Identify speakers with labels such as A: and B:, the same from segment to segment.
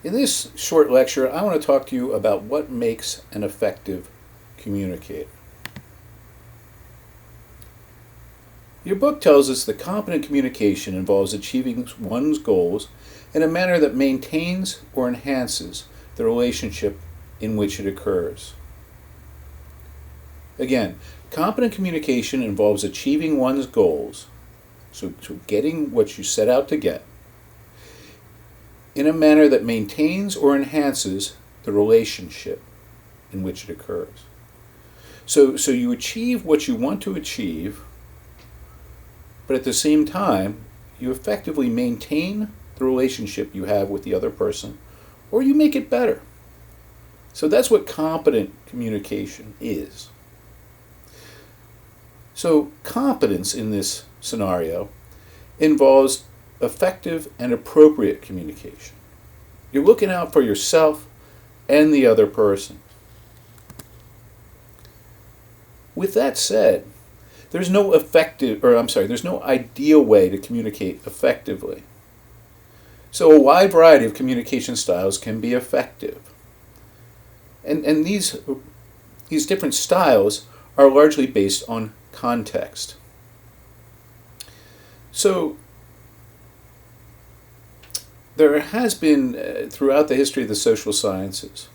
A: In this short lecture, I want to talk to you about what makes an effective communicator. Your book tells us that competent communication involves achieving one's goals in a manner that maintains or enhances the relationship in which it occurs. Again, competent communication involves achieving one's goals, so getting what you set out to get, in a manner that maintains or enhances the relationship in which it occurs. So you achieve what you want to achieve, but at the same time, you effectively maintain the relationship you have with the other person, or you make it better. So that's what competent communication is. So competence in this scenario involves effective and appropriate communication. You're looking out for yourself and the other person. With that said, there's no ideal way to communicate effectively. So a wide variety of communication styles can be effective. And these different styles are largely based on context. So there has been, throughout the history of the social sciences,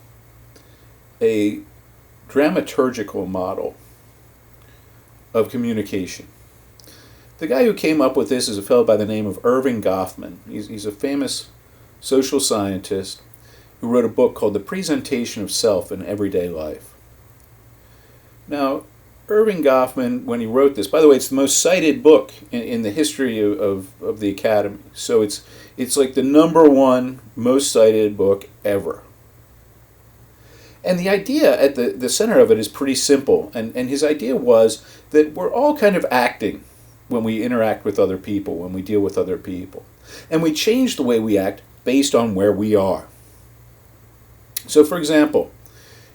A: a dramaturgical model of communication. The guy who came up with this is a fellow by the name of Erving Goffman. He's a famous social scientist who wrote a book called The Presentation of Self in Everyday Life. Now, Erving Goffman, when he wrote this, by the way, it's the most cited book in the history of the Academy. So it's like the #1 most cited book ever. And the idea at the center of it is pretty simple. And his idea was that we're all kind of acting when we interact with other people, when we deal with other people. And we change the way we act based on where we are. So for example,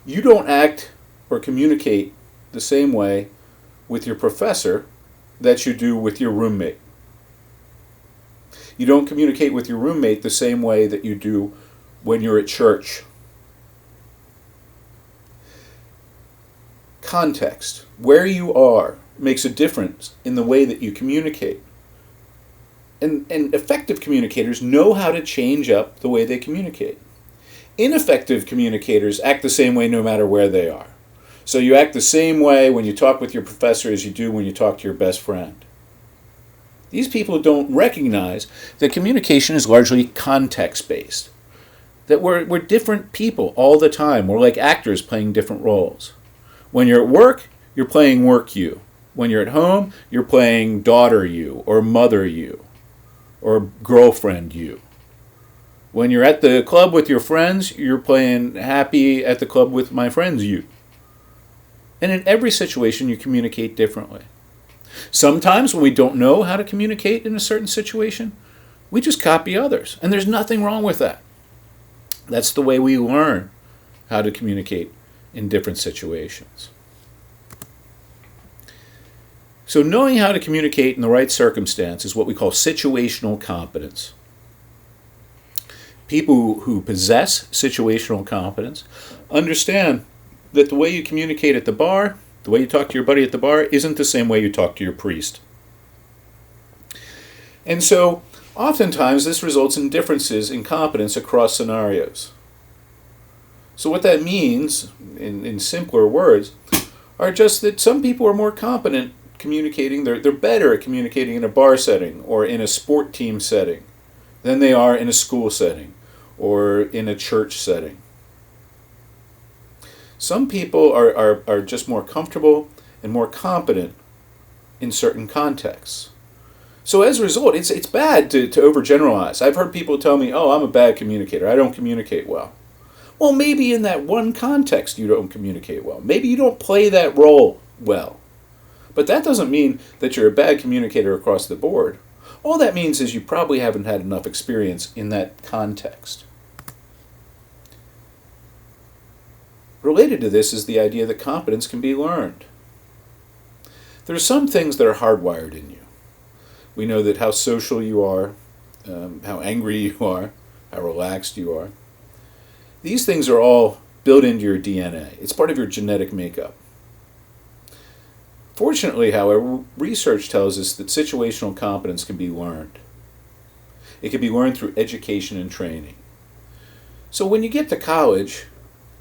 A: you don't act or communicate the same way with your professor that you do with your roommate. You don't communicate with your roommate the same way that you do when you're at church. Context, where you are, makes a difference in the way that you communicate. And effective communicators know how to change up the way they communicate. Ineffective communicators act the same way no matter where they are. So you act the same way when you talk with your professor as you do when you talk to your best friend. These people don't recognize that communication is largely context-based. That we're different people all the time. We're like actors playing different roles. When you're at work, you're playing work you. When you're at home, you're playing daughter you, or mother you, or girlfriend you. When you're at the club with your friends, you're playing happy at the club with my friends you. And in every situation, you communicate differently. Sometimes when we don't know how to communicate in a certain situation, we just copy others. And there's nothing wrong with that. That's the way we learn how to communicate in different situations. So knowing how to communicate in the right circumstance is what we call situational competence. People who possess situational competence understand that the way you communicate at the bar, the way you talk to your buddy at the bar, isn't the same way you talk to your priest. And so, oftentimes, this results in differences in competence across scenarios. So what that means, in simpler words, are just that some people are more competent communicating, they're better at communicating in a bar setting or in a sport team setting than they are in a school setting or in a church setting. Some people are just more comfortable and more competent in certain contexts. So as a result, it's bad to overgeneralize. I've heard people tell me, oh, I'm a bad communicator. I don't communicate well. Well, maybe in that one context you don't communicate well. Maybe you don't play that role well. But that doesn't mean that you're a bad communicator across the board. All that means is you probably haven't had enough experience in that context. Related to this is the idea that competence can be learned. There are some things that are hardwired in you. We know that how social you are, how angry you are, how relaxed you are. These things are all built into your DNA. It's part of your genetic makeup. Fortunately, however, research tells us that situational competence can be learned. It can be learned through education and training. So when you get to college,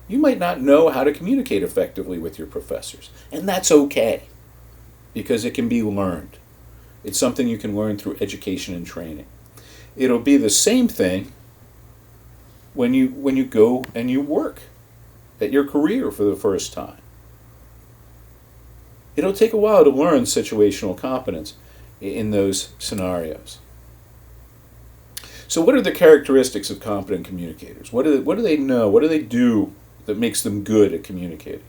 A: you might not know how to communicate effectively with your professors. And that's okay, because it can be learned. It's something you can learn through education and training. It'll be the same thing when you go and you work at your career for the first time. It'll take a while to learn situational competence in those scenarios. So what are the characteristics of competent communicators? What do they know? What do they do that makes them good at communicating?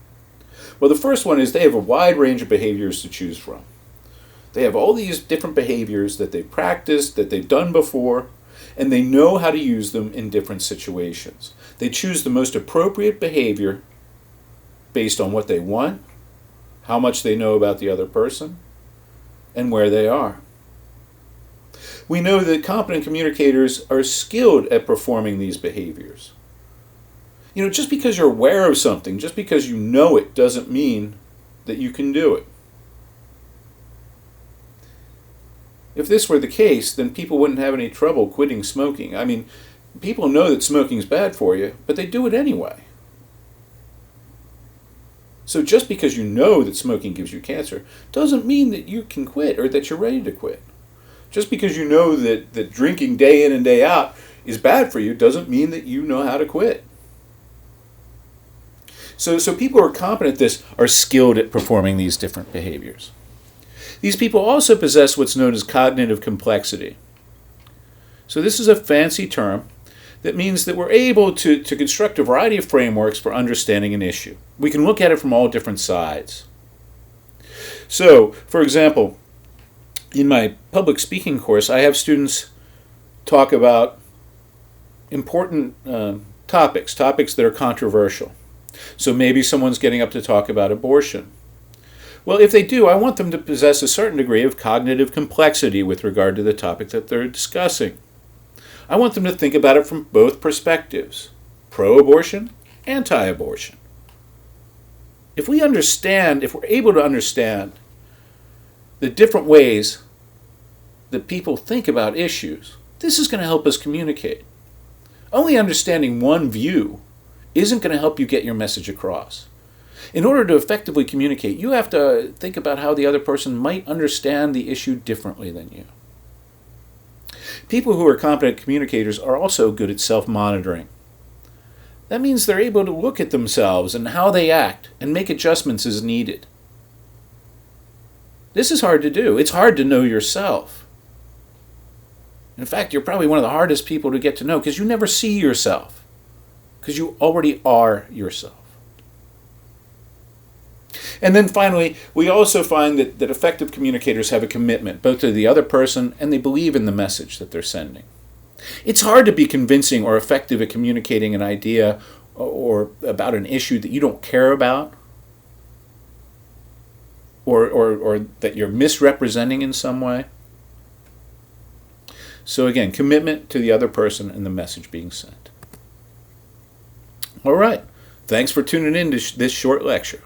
A: Well, the first one is they have a wide range of behaviors to choose from. They have all these different behaviors that they've practiced, that they've done before, and they know how to use them in different situations. They choose the most appropriate behavior based on what they want, how much they know about the other person, and where they are. We know that competent communicators are skilled at performing these behaviors. Just because you're aware of something, just because you know it, doesn't mean that you can do it. If this were the case, then people wouldn't have any trouble quitting smoking. I mean, people know that smoking's bad for you, but they do it anyway. So just because you know that smoking gives you cancer doesn't mean that you can quit or that you're ready to quit. Just because you know that drinking day in and day out is bad for you doesn't mean that you know how to quit. So people who are competent at this are skilled at performing these different behaviors. These people also possess what's known as cognitive complexity. So this is a fancy term that means that we're able to construct a variety of frameworks for understanding an issue. We can look at it from all different sides. So, for example, in my public speaking course, I have students talk about important topics that are controversial. So maybe someone's getting up to talk about abortion. Well, if they do, I want them to possess a certain degree of cognitive complexity with regard to the topic that they're discussing. I want them to think about it from both perspectives, pro-abortion, anti-abortion. If we're able to understand the different ways that people think about issues, this is going to help us communicate. Only understanding one view isn't going to help you get your message across. In order to effectively communicate, you have to think about how the other person might understand the issue differently than you. People who are competent communicators are also good at self-monitoring. That means they're able to look at themselves and how they act and make adjustments as needed. This is hard to do. It's hard to know yourself. In fact, you're probably one of the hardest people to get to know because you never see yourself, because you already are yourself. And then finally, we also find that effective communicators have a commitment both to the other person and they believe in the message that they're sending. It's hard to be convincing or effective at communicating an idea or about an issue that you don't care about or that you're misrepresenting in some way. So again, commitment to the other person and the message being sent. All right. Thanks for tuning in to this short lecture.